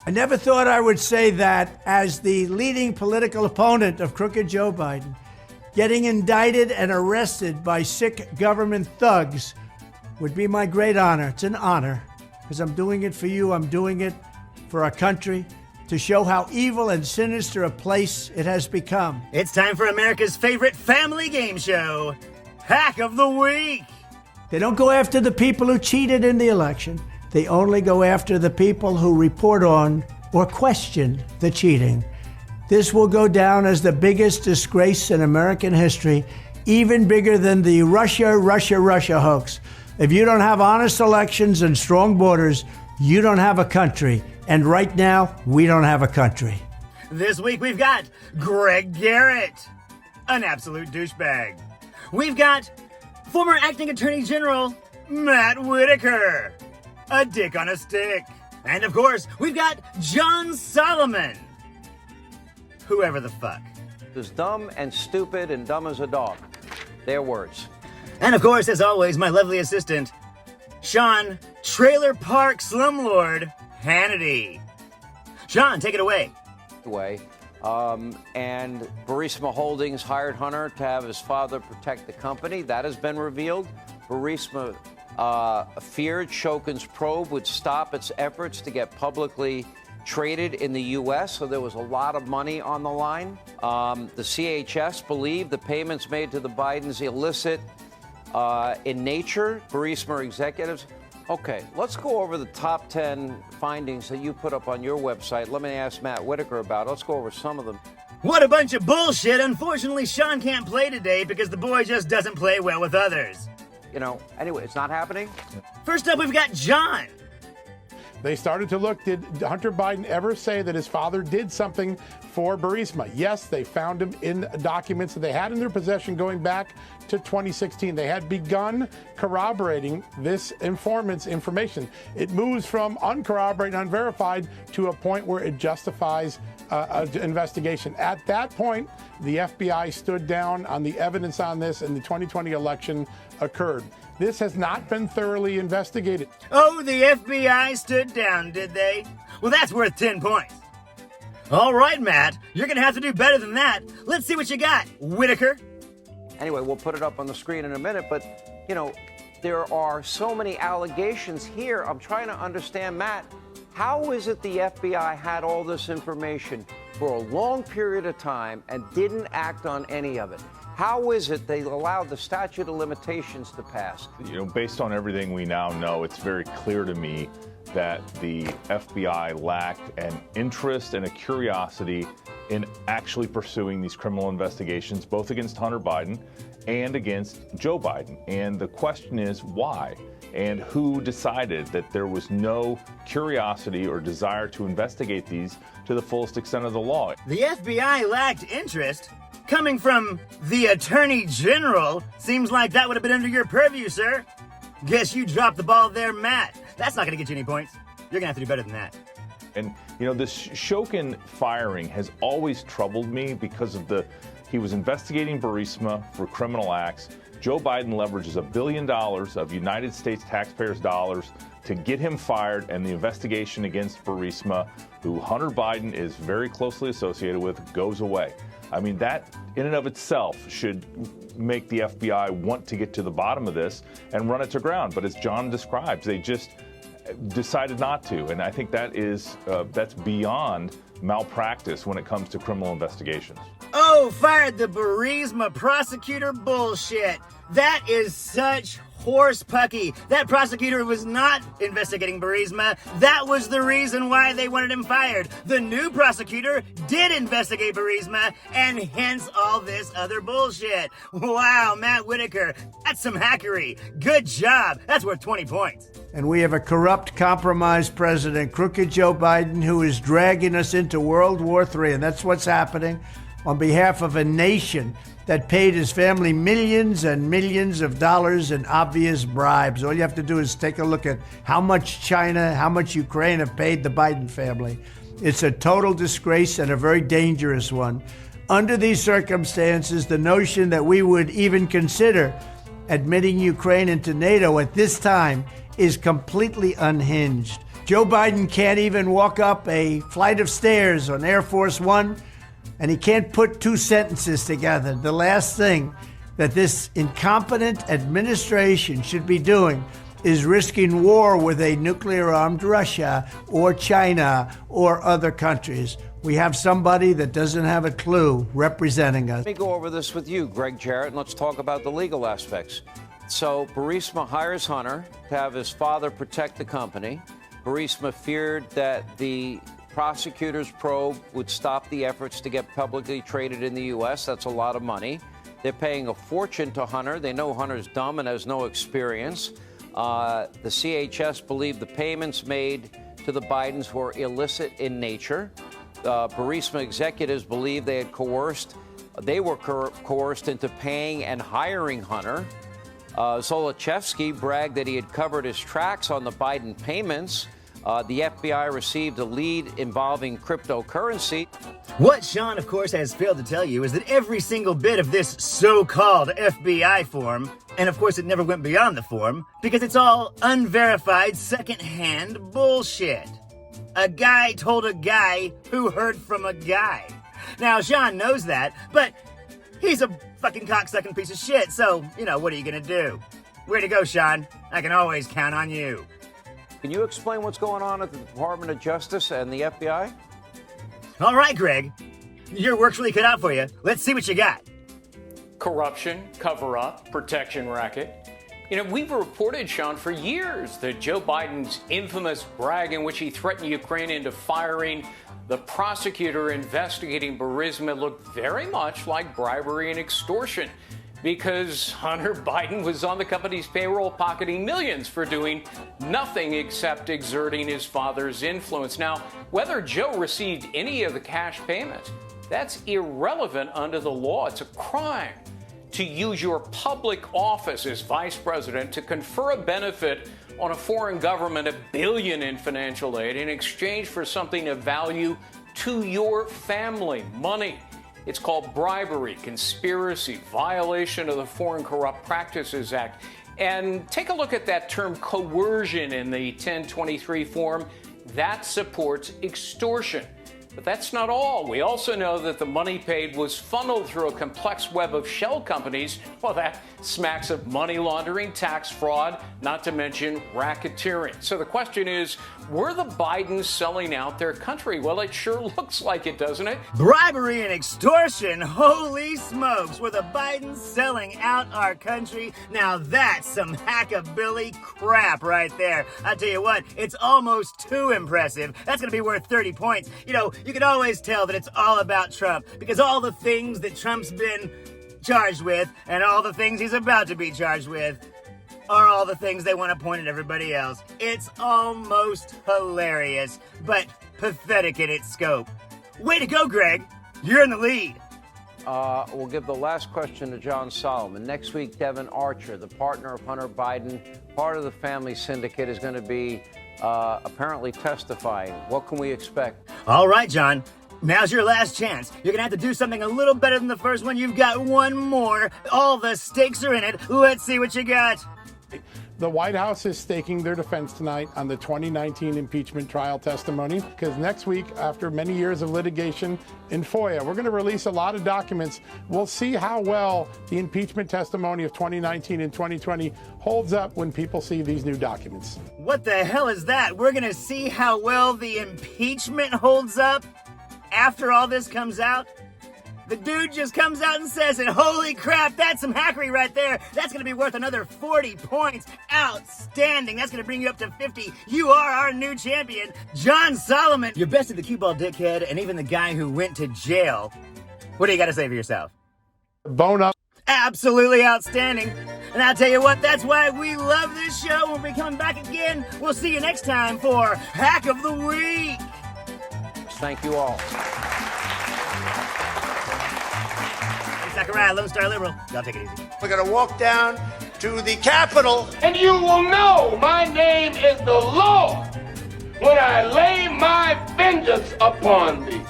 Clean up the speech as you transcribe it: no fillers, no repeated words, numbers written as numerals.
I never thought I would say that as the leading political opponent of crooked Joe Biden, getting indicted and arrested by sick government thugs would be my great honor. It's an honor because I'm doing it for you. I'm doing it for our country to show how evil and sinister a place it has become. It's time for America's favorite family game show, Hack of the Week. They don't go after the people who cheated in the election. They only go after the people who report on or question the cheating. This will go down as the biggest disgrace in American history, even bigger than the Russia hoax. If you don't have honest elections and strong borders, you don't have a country. And right now, we don't have a country. This week we've got Greg Garrett, an absolute douchebag. We've got former acting Attorney General Matt Whitaker, a dick on a stick. And of course, we've got John Solomon, whoever the fuck. Is dumb and stupid and dumb as a dog. Their words. And of course, as always, my lovely assistant, Sean Trailer Park Slumlord Hannity. Sean, take it away. And Burisma Holdings hired Hunter to have his father protect the company. That has been revealed. Burisma feared Shokin's probe would stop its efforts to get publicly traded in the U.S., so there was a lot of money on the line. The CHS believed the payments made to the Bidens illicit in nature. Burisma executives. Okay, let's go over the top 10 findings that you put up on your website. Let me ask Matt Whitaker about it. Let's go over some of them. What a bunch of bullshit. Unfortunately, Sean can't play today because the boy just doesn't play well with others. Anyway, it's not happening. First up, we've got John. They started to look, did Hunter Biden ever say that his father did something for Burisma? Yes, they found him in documents that they had in their possession going back to 2016. They had begun corroborating this informant's information. It moves from uncorroborated, unverified to a point where it justifies an investigation. At that point, the FBI stood down on the evidence on this, and the 2020 election occurred. This has not been thoroughly investigated. Oh, the FBI stood down, did they? Well, that's worth 10 points. All right, Matt, you're going to have to do better than that. Let's see what you got, Whitaker. Anyway, we'll put it up on the screen in a minute, but, there are so many allegations here. I'm trying to understand, Matt, how is it the FBI had all this information for a long period of time and didn't act on any of it? How is it they allowed the statute of limitations to pass? Based on everything we now know, it's very clear to me that the FBI lacked an interest and a curiosity in actually pursuing these criminal investigations, both against Hunter Biden and against Joe Biden. And the question is why? And who decided that there was no curiosity or desire to investigate these to the fullest extent of the law? The FBI lacked interest? Coming from the Attorney General, seems like that would have been under your purview, sir. Guess you dropped the ball there, Matt. That's not going to get you any points. You're going to have to do better than that. And, this Shokin firing has always troubled me because of he was investigating Burisma for criminal acts. Joe Biden leverages $1 billion of United States taxpayers' dollars to get him fired, and the investigation against Burisma, who Hunter Biden is very closely associated with, goes away. I mean, that in and of itself should make the FBI want to get to the bottom of this and run it to ground. But as John describes, they just decided not to. And I think that's beyond malpractice when it comes to criminal investigations. Oh, fired the Burisma prosecutor bullshit. That is such horse pucky. That prosecutor was not investigating Burisma. That was the reason why they wanted him fired. The new prosecutor did investigate Burisma, and hence all this other bullshit. Wow, Matt Whitaker, that's some hackery. Good job. That's worth 20 points. And we have a corrupt, compromised president, crooked Joe Biden, who is dragging us into World War III. And that's what's happening on behalf of a nation that paid his family millions and millions of dollars in obvious bribes. All you have to do is take a look at how much China, how much Ukraine have paid the Biden family. It's a total disgrace and a very dangerous one. Under these circumstances, the notion that we would even consider admitting Ukraine into NATO at this time is completely unhinged. Joe Biden can't even walk up a flight of stairs on Air Force One, and he can't put two sentences together. The last thing that this incompetent administration should be doing is risking war with a nuclear-armed Russia or China or other countries. We have somebody that doesn't have a clue representing us. Let me go over this with you, Greg Jarrett, and let's talk about the legal aspects. So Burisma hires Hunter to have his father protect the company. Burisma feared that the prosecutor's probe would stop the efforts to get publicly traded in the U.S. That's a lot of money. They're paying a fortune to Hunter. They know Hunter's dumb and has no experience. The CHS believe the payments made to the Bidens were illicit in nature. Burisma executives believe they were coerced into paying and hiring Hunter. Zolochevsky bragged that he had covered his tracks on the Biden payments. The FBI received a lead involving cryptocurrency. What Sean, of course, has failed to tell you is that every single bit of this so-called FBI form, and of course it never went beyond the form, because it's all unverified, second-hand bullshit. A guy told a guy who heard from a guy. Now, Sean knows that, but he's a fucking cocksucking piece of shit, so, what are you gonna do? Way to go, Sean. I can always count on you. Can you explain what's going on at the Department of Justice and the FBI? All right, Greg. Your work's really cut out for you. Let's see what you got. Corruption, cover-up, protection racket. We've reported, Sean, for years that Joe Biden's infamous brag in which he threatened Ukraine into firing the prosecutor investigating Burisma looked very much like bribery and extortion, because Hunter Biden was on the company's payroll pocketing millions for doing nothing except exerting his father's influence. Now, whether Joe received any of the cash payments, that's irrelevant under the law. It's a crime to use your public office as vice president to confer a benefit on a foreign government, $1 billion in financial aid, in exchange for something of value to your family, money. It's called bribery, conspiracy, violation of the Foreign Corrupt Practices Act. And take a look at that term coercion in the 1023 form. That supports extortion. But that's not all. We also know that the money paid was funneled through a complex web of shell companies. Well, that smacks of money laundering, tax fraud, not to mention racketeering. So the question is, were the Bidens selling out their country? Well, it sure looks like it, doesn't it? Bribery and extortion? Holy smokes, were the Bidens selling out our country? Now that's some hackabilly crap right there. I tell you what, it's almost too impressive. That's gonna be worth 30 points. You can always tell that it's all about Trump, because all the things that Trump's been charged with and all the things he's about to be charged with are all the things they want to point at everybody else. It's almost hilarious, but pathetic in its scope. Way to go, Greg. You're in the lead. We'll give the last question to John Solomon. Next week, Devin Archer, the partner of Hunter Biden, part of the family syndicate, is going to be apparently testifying. What can we expect? All right, John. Now's your last chance. You're going to have to do something a little better than the first one. You've got one more. All the stakes are in it. Let's see what you got. The White House is staking their defense tonight on the 2019 impeachment trial testimony, because next week, after many years of litigation in FOIA, we're going to release a lot of documents. We'll see how well the impeachment testimony of 2019 and 2020 holds up when people see these new documents. What the hell is that? We're going to see how well the impeachment holds up after all this comes out? The dude just comes out and says it. Holy crap, that's some hackery right there. That's going to be worth another 40 points. Outstanding. That's going to bring you up to 50. You are our new champion, John Solomon. You're best at the cue ball dickhead and even the guy who went to jail. What do you got to say for yourself? Bone up. Absolutely outstanding. And I'll tell you what, that's why we love this show. When we're coming back again, we'll see you next time for Hack of the Week. Thank you all. Zachariah, Lone Star Liberal. Y'all take it easy. We're going to walk down to the Capitol. And you will know my name is the Lord when I lay my vengeance upon thee.